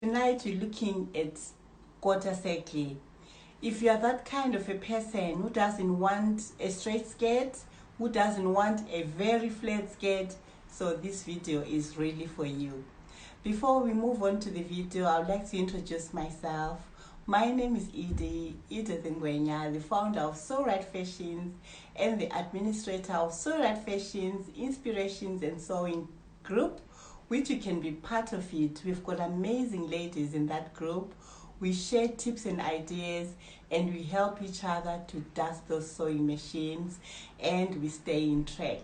Tonight we're looking at quarter circle. If you are that kind of a person who doesn't want a straight skirt, who doesn't want a very flat skirt, so this video is really for you. Before we move on to the video, I would like to introduce myself. My name is Edith Ngwenya, the founder of Sew Right Fashions and the administrator of Sew Right Fashions Inspirations and Sewing Group, which you can be part of it. We've got amazing ladies in that group. We share tips and ideas, and we help each other to dust those sewing machines, and we stay in track.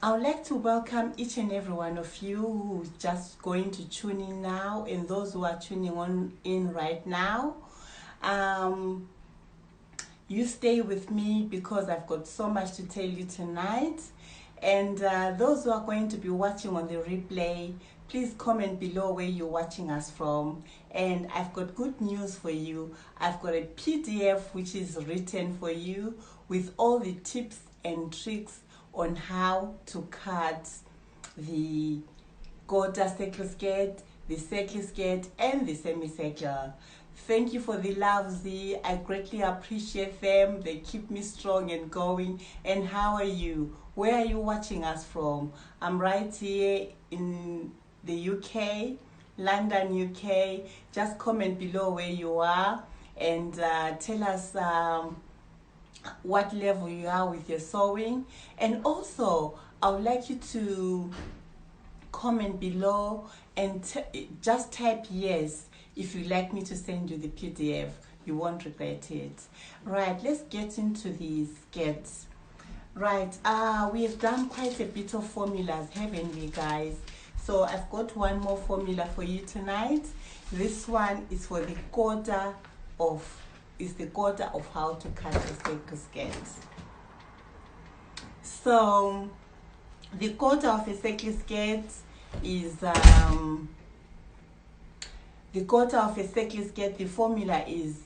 I would like to welcome each and every one of you who's just going to tune in now, and those who are tuning in right now. You stay with me because I've got so much to tell you tonight. And those who are going to be watching on the replay, please comment below where you're watching us from. And I've got good news for you. I've got a PDF which is written for you with all the tips and tricks on how to cut the quarter circle skirt, the circle skirt, and the semicircle. Thank you for the love, Z. I greatly appreciate them. They keep me strong and going. And how are you? Where are you watching us from? I'm right here in the UK, London, UK. Just comment below where you are and tell us what level you are with your sewing. And also, I would like you to comment below and just type yes if you'd like me to send you the PDF. You won't regret it. Right, let's get into the skirts. Right, we have done quite a bit of formulas, haven't we, guys? So I've got one more formula for you tonight. This one is for the quarter of how to cut a circle skirt. So the quarter of a circle skirt is the formula is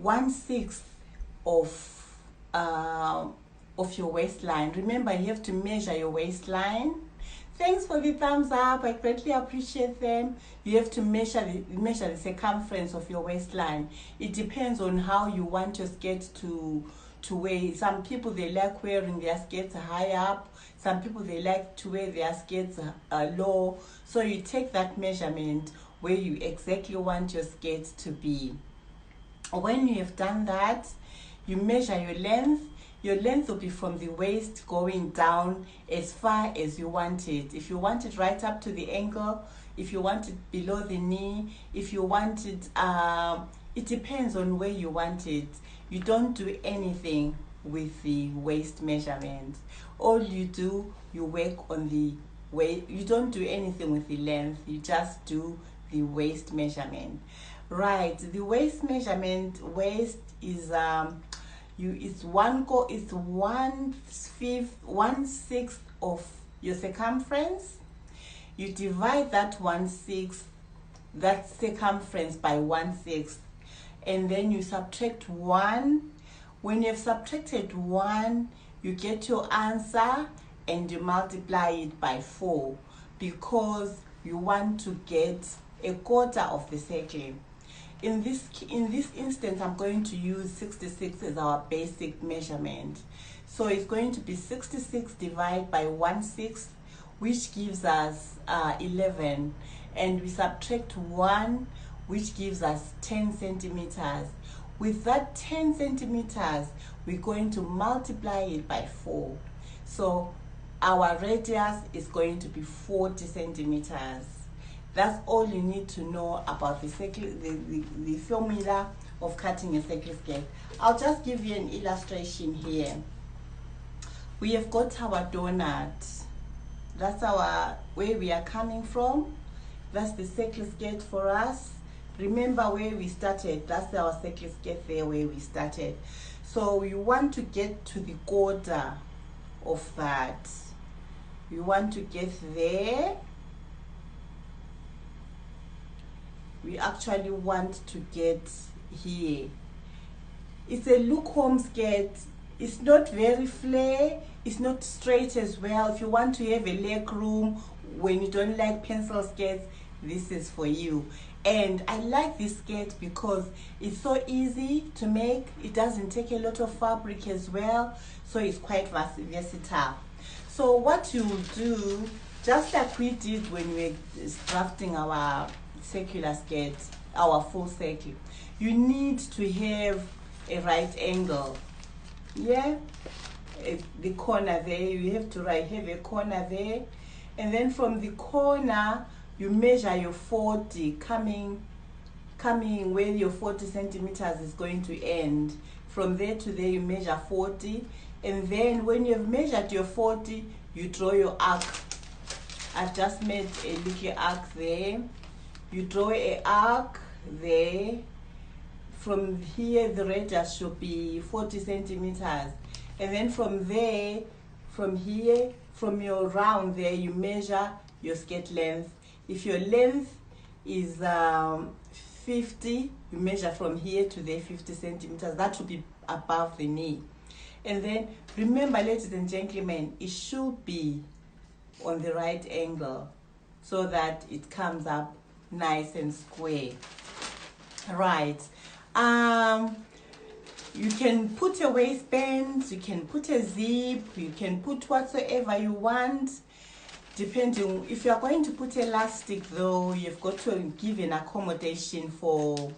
1/6 of your waistline. Remember, you have to measure your waistline. Thanks for the thumbs up. I greatly appreciate them. You have to measure the circumference of your waistline. It depends on how you want your skirt to wear. Some people, they like wearing their skirts high up. Some people, they like to wear their skirts low. So you take that measurement where you exactly want your skirt to be. When you have done that, you measure your length. Your length will be from the waist going down as far as you want it. If you want it right up to the ankle, if you want it below the knee, if you want it, it depends on where you want it. You don't do anything with the waist measurement. All you do, you work on the waist. You don't do anything with the length. You just do the waist measurement. Right, the waist measurement, waist is it's 1/6 of your circumference. You divide that 1/6, that circumference, by 1/6, and then you subtract 1. When you've subtracted 1, you get your answer and you multiply it by 4 because you want to get a quarter of the circle. In this instance, I'm going to use 66 as our basic measurement. So it's going to be 66 divided by 1/6, which gives us 11. And we subtract 1, which gives us 10 centimeters. With that 10 centimeters, we're going to multiply it by 4. So our radius is going to be 40 centimeters. That's all you need to know about the formula of cutting a circle skirt. I'll just give you an illustration here. We have got our donut. That's where we are coming from. That's the circle skirt for us. Remember where we started. That's our circle skirt there where we started. So we want to get to the quarter of that. We want to get there. We actually want to get here. It's a look-home skirt. It's not very flare. It's not straight as well. If you want to have a leg room, when you don't like pencil skirts, this is for you. And I like this skirt because it's so easy to make. It doesn't take a lot of fabric as well, so it's quite versatile. So what you do, just like we did when we were drafting our circular skirt, our full circle, you need to have a right angle. Yeah, the corner there, you have to have a corner there, and then from the corner you measure your 40 coming where your 40 centimeters is going to end. From there to there you measure 40, and then when you've measured your 40, you draw your arc. I've just made a little arc there. You draw an arc there. From here the radius should be 40 centimeters, and then from there, from here, from your round there, you measure your skirt length. If your length is 50, you measure from here to there 50 centimeters. That should be above the knee. And then remember, ladies and gentlemen, it should be on the right angle so that it comes up nice and square. Right. You can put a waistband, you can put a zip, you can put whatsoever you want, depending. If you are going to put elastic though, you've got to give an accommodation for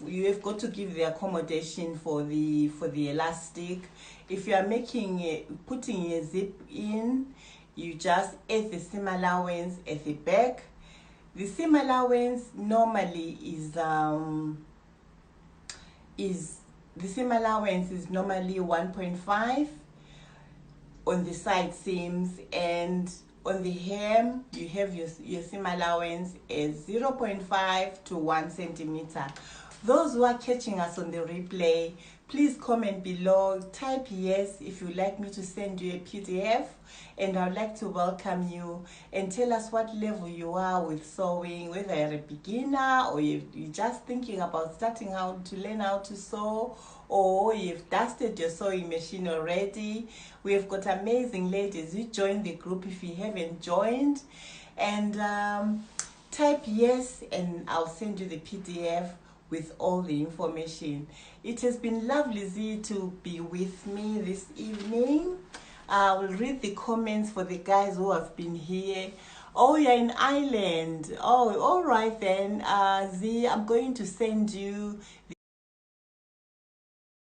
you have got to give the accommodation for the elastic. If you are putting a zip in, you just add the seam allowance at the back. The seam allowance normally is the seam allowance is normally 1.5 on the side seams, and on the hem you have your seam allowance as 0.5 to 1 centimeter. Those who are catching us on the replay, please comment below, type yes if you'd like me to send you a PDF, and I'd like to welcome you and tell us what level you are with sewing, whether you're a beginner or you're just thinking about starting out to learn how to sew, or you've dusted your sewing machine already. We've got amazing ladies. You join the group if you haven't joined, and type yes and I'll send you the PDF with all the information. It has been lovely, Z, to be with me this evening. I will read the comments for the guys who have been here. Oh, you're in Ireland. Oh, all right then. Z, I'm going to send you